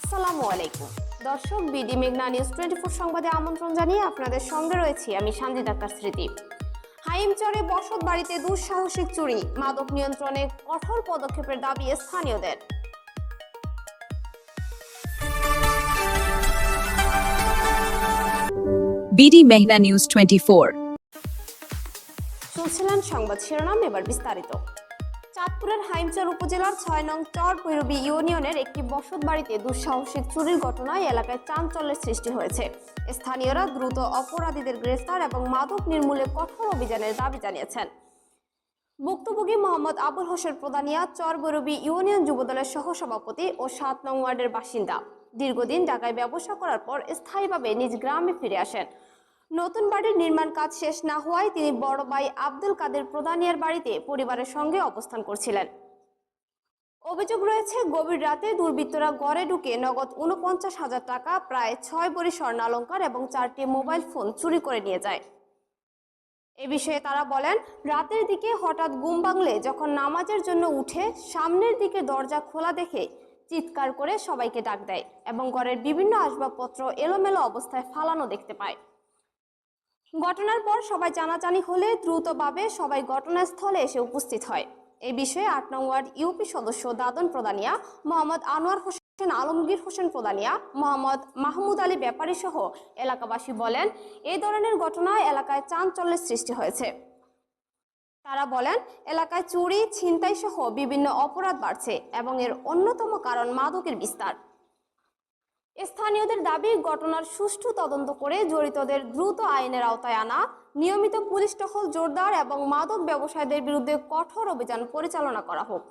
আসসালামু আলাইকুম দর্শক, বিডি মেঘনা নিউজ 24 সংবাদে আমন্ত্রণ জানিয়ে আপনাদের সঙ্গে রয়েছি আমি সানজিদা আক্তার স্মৃতি। হাইমচরে বসত বাড়িতে দুঃসাহসিক চুরি, মাদক নিয়ন্ত্রণে কঠোর পদক্ষেপের দাবি স্থানীয়দের। বিডি মেঘনা নিউজ 24। শুনছিলেন সংবাদ শিরোনাম, এবার বিস্তারিত। চাঁদপুরের হাইমচর উপজেলার 6 নং চর ভৈরবী ইউনিয়নের একটি বসত বাড়িতে দুঃসাহসিক চুরির ঘটনায় এলাকায় চাঞ্চল্যের সৃষ্টি হয়েছে। স্থানীয়রা দ্রুত অপরাধীদের গ্রেফতার এবং মাদক নির্মূলে কঠোর অভিযানের দাবি জানিয়েছেন। ভুক্তভোগী মোহাম্মদ আবুল হোসেন প্রধানিয়া চর ভৈরবী ইউনিয়ন যুবদলের সহসভাপতি ও 7 নং ওয়ার্ডের বাসিন্দা। দীর্ঘদিন ঢাকায় ব্যবসা করার পর স্থায়ীভাবে নিজ গ্রামে ফিরে আসেন। নতুন বাড়ির নির্মাণ কাজ শেষ না হওয়ায় তিনি বড় ভাই আব্দুল কাদের প্রধানিয়ার বাড়িতে পরিবারের সঙ্গে অবস্থান করছিলেন। অভিযোগ রয়েছে, গভীর রাতে দুর্বৃত্তরা ঘরে ঢুকে নগদ 49,000 টাকা, প্রায় 6 ভরি স্বর্ণালংকার এবং 4টি মোবাইল ফোন চুরি করে নিয়ে যায়। এ বিষয়ে তারা বলেন, রাতের দিকে হঠাৎ ঘুম ভাঙলে যখন নামাজের জন্য উঠে সামনের দিকে দরজা খোলা দেখে চিৎকার করে সবাইকে ডাক দেয় এবং ঘরের বিভিন্ন আসবাবপত্র এলোমেলো অবস্থায় ফালানো দেখতে পায়। ঘটনার পর সবাই জানাজানি হলে দ্রুতভাবে সবাই ঘটনাস্থলে এসে উপস্থিত হয়। এই বিষয়ে 8 নং ওয়ার্ড ইউপি সদস্য দাদন প্রধানিয়া, মোহাম্মদ আনোয়ার হোসেন, আলমগীর হোসেন প্রধানিয়া, মোহাম্মদ মাহমুদ আলী ব্যাপারী সহ এলাকাবাসী বলেন, এই ধরনের ঘটনায় এলাকায় চাঞ্চল্যের সৃষ্টি হয়েছে। তারা বলেন, এলাকায় চুরি, ছিনতাই সহ বিভিন্ন অপরাধ বাড়ছে এবং এর অন্যতম কারণ মাদকের বিস্তার। স্থানীয়দের দাবি, ঘটনার সুষ্ঠু তদন্ত করে জড়িতদের দ্রুত আইনের আওতায় আনা, নিয়মিত পুলিশ টহল জোরদার এবং মাদক ব্যবসায়ীদের বিরুদ্ধে কঠোর অভিযান পরিচালনা করা হোক।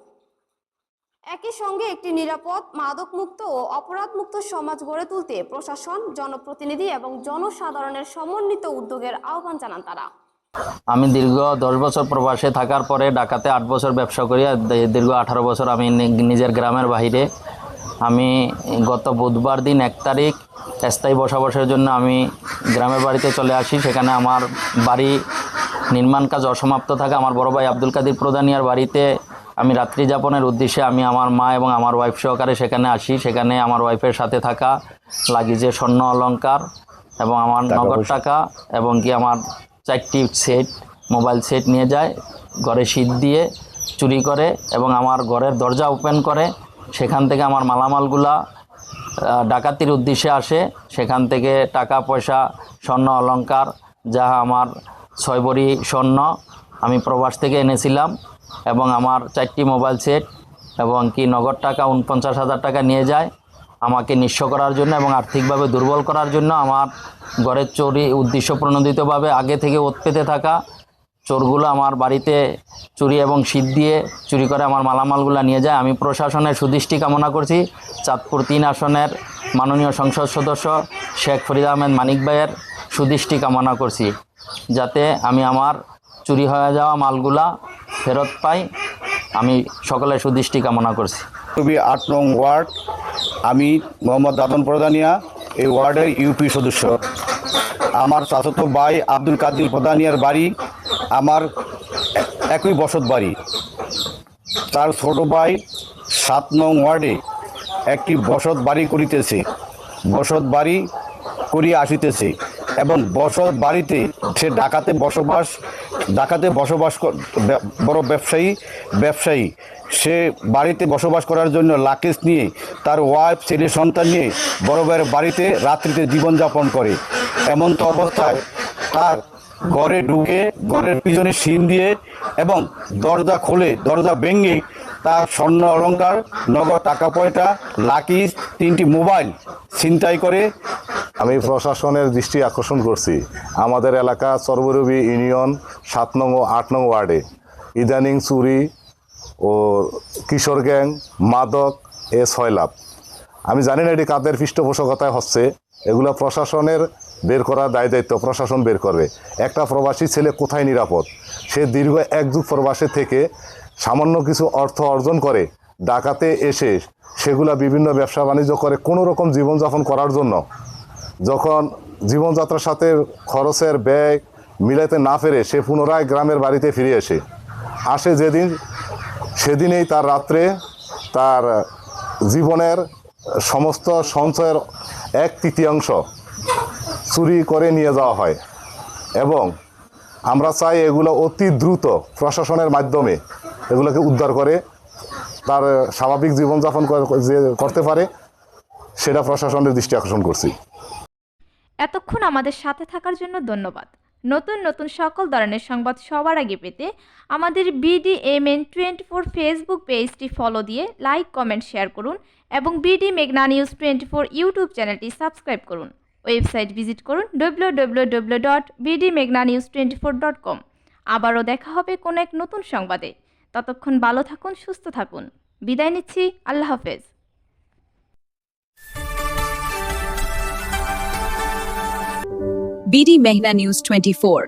একই সঙ্গে একটি নিরাপদ, মাদকমুক্ত ও অপরাধমুক্ত সমাজ গড়ে তুলতে প্রশাসন, জনপ্রতিনিধি এবং জনসাধারণের সমন্বিত উদ্যোগের আহ্বান জানান তারা। আমি দীর্ঘ 10 বছর প্রবাসে থাকার পরে ঢাকাতে 8 বছর ব্যবসা করি, দীর্ঘ 18 বছর আমি নিজের গ্রামের বাইরে। আমি গত বুধবার দিন 1 তারিখ স্থায়ী বসবাসের জন্য আমি গ্রামের বাড়িতে চলে আসি। সেখানে আমার বাড়ি নির্মাণ কাজ অসমাপ্ত থাকে। আমার বড় ভাই আব্দুল কাদের প্রধানিয়ার বাড়িতে আমি রাত্রি যাপনের উদ্দেশ্যে আমি আমার মা এবং আমার ওয়াইফ সহকারে সেখানে আসি। সেখানে আমার ওয়াইফের সাথে থাকা লাগেজে স্বর্ণ অলংকার এবং আমার নগদ টাকা এবং কি আমার 4টি সেট মোবাইল সেট নিয়ে যায়। ঘরে শীত দিয়ে চুরি করে এবং আমার ঘরের দরজা ওপেন করে সেখান থেকে আমার মালামালগুলা ডাকাতির উদ্দেশ্যে আসে। সেখান থেকে টাকা পয়সা, স্বর্ণ অলংকার, যা আমার 6 ভরি স্বর্ণ আমি প্রবাস থেকে এনেছিলাম এবং আমার 4টি মোবাইল সেট এবং কি নগদ টাকা 49,000 টাকা নিয়ে যায়। আমাকে নিঃস্ব করার জন্য এবং আর্থিকভাবে দুর্বল করার জন্য আমার ঘরের চুরি উদ্দেশ্য প্রণোদিতভাবে আগে থেকে ওত পেতে থাকা চোরগুলো আমার বাড়িতে চুরি এবং শীত দিয়ে চুরি করে আমার মালামালগুলো নিয়ে যায়। আমি প্রশাসনের সুদৃষ্টি কামনা করছি। চাঁদপুর 3 আসনের মাননীয় সংসদ সদস্য শেখ ফরিদ আহমেদ মানিক ভাইয়ের সুদৃষ্টি কামনা করছি, যাতে আমি আমার চুরি হয়ে যাওয়া মালগুলা ফেরত পাই। আমি সকলের সুদৃষ্টি কামনা করছি। 8 নং ওয়ার্ড, আমি মোহাম্মদ দাদন প্রধানিয়া, এই ওয়ার্ডের ইউপি সদস্য। আমার চাচাতো ভাই আব্দুল কাদের প্রধানিয়ার বাড়ি আমার একই বসত বাড়ি। তার ছোট ভাই 7 নং ওয়ার্ডে একটি বসত বাড়ি করিতেছে, বসত বাড়ি করিয়া আসিতেছে এবং বসত বাড়িতে সে ঢাকাতে বসবাস বড় ব্যবসায়ী সে বাড়িতে বসবাস করার জন্য লাকেজ নিয়ে তার ওয়াইফ, ছেলে, সন্তান নিয়ে বড় ভাইয়ের বাড়িতে রাত্রিতে জীবনযাপন করে। এমন তো অবস্থায় তার ঘরে ঢুকে ঘরের পিছনে সিন দিয়ে এবং দরজা খোলে, দরজা ভেঙে তার স্বর্ণ অলংকার, নগদ টাকা পয়সা, লাকিজ, 3টি মোবাইল ছিনতাই করে। আমি প্রশাসনের দৃষ্টি আকর্ষণ করছি, আমাদের এলাকা চরভৈরবী ইউনিয়ন 7 নং ও 8 নং ওয়ার্ডে ইদানিং চুরি ও কিশোর গ্যাং, মাদক ছয়লাভ। আমি জানি না এটি কাদের পৃষ্ঠপোষকতায় হচ্ছে। এগুলো প্রশাসনের বের করার দায়িত্ব প্রশাসন বের করবে। একটা প্রবাসী ছেলে কোথায় নিরাপদ? সে দীর্ঘ 1 যুগ প্রবাসে থেকে সামান্য কিছু অর্থ অর্জন করে ঢাকাতে এসে সেগুলা বিভিন্ন ব্যবসা বাণিজ্য করে কোনো রকম জীবনযাপন করার জন্য। যখন জীবনযাত্রার সাথে খরচের ব্যয় মিলাতে না পেরে সে পুনরায় গ্রামের বাড়িতে ফিরে আসে যেদিন, সেদিনেই তার রাত্রে তার জীবনের সমস্ত সঞ্চয়ের 1/3 চুরি করে নিয়ে যাওয়া হয় এবং আমরা চাই এগুলো অতি দ্রুত প্রশাসনের মাধ্যমে এগুলোকে উদ্ধার করে তার স্বাভাবিক জীবনযাপন যে করতে পারে সেটা প্রশাসনের দৃষ্টি আকর্ষণ করছি। এতক্ষণ আমাদের সাথে থাকার জন্য ধন্যবাদ। নতুন নতুন সকল ধরনের সংবাদ সবার আগে পেতে আমাদের BDMN24 ফেসবুক পেজটি ফলো দিয়ে লাইক, কমেন্ট, শেয়ার করুন এবং বিডি মেঘনা নিউজ 24 ইউটিউব চ্যানেলটি সাবস্ক্রাইব করুন। ওয়েবসাইট ভিজিট করুন www.bdmeghnanews24.com। আবারও দেখা হবে কোনো এক নতুন সংবাদে। ততক্ষণ ভালো থাকুন, সুস্থ থাকুন। বিদায় নিচ্ছি, আল্লাহ হাফেজ। BD Meghna News 24